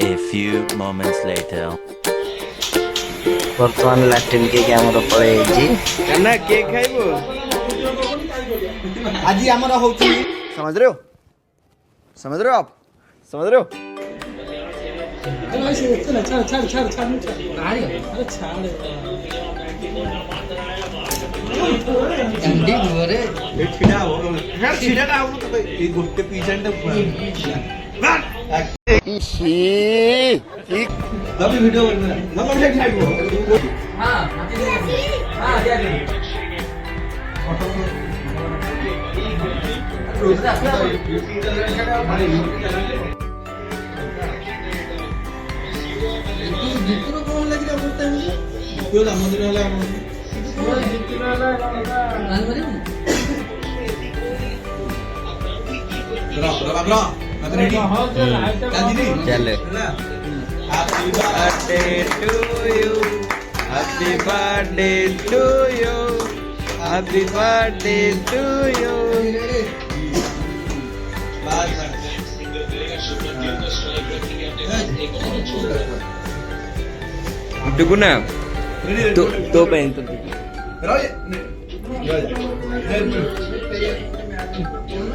A few moments later. बर्तमान लाट्रिन cake आमर पळेजी Kanha cake खाइबो आज आमर होची समझ रहे हो आप समझ रहे हो गोटे पीछे वीडियो चल Happy birthday to you. Happy birthday to you. Happy birthday to you. Duguna. To pen to.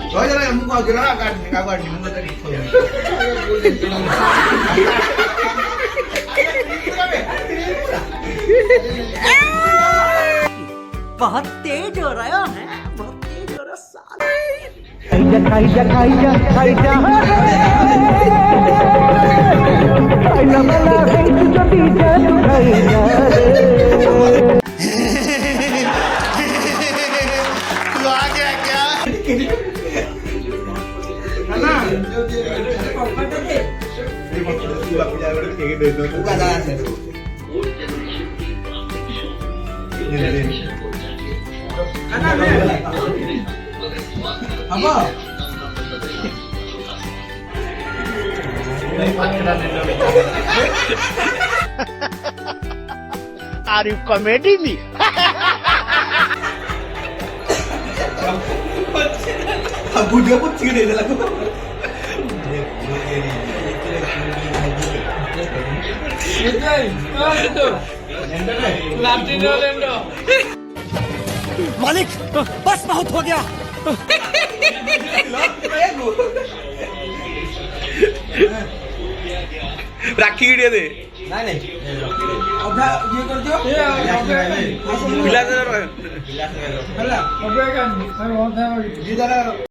Roy jara kamu kau kira akan kawan di muka tadi. बहुत तेज हो रहा है बहुत तेज हो रहा साला Apa? Are you comedy me? Abu dia pun tidak ada lagu. मालिक बस बहुत हो गया राखी वीडियो दे नहीं नहीं अबा ये कर दियो गिलास दे गिलास दे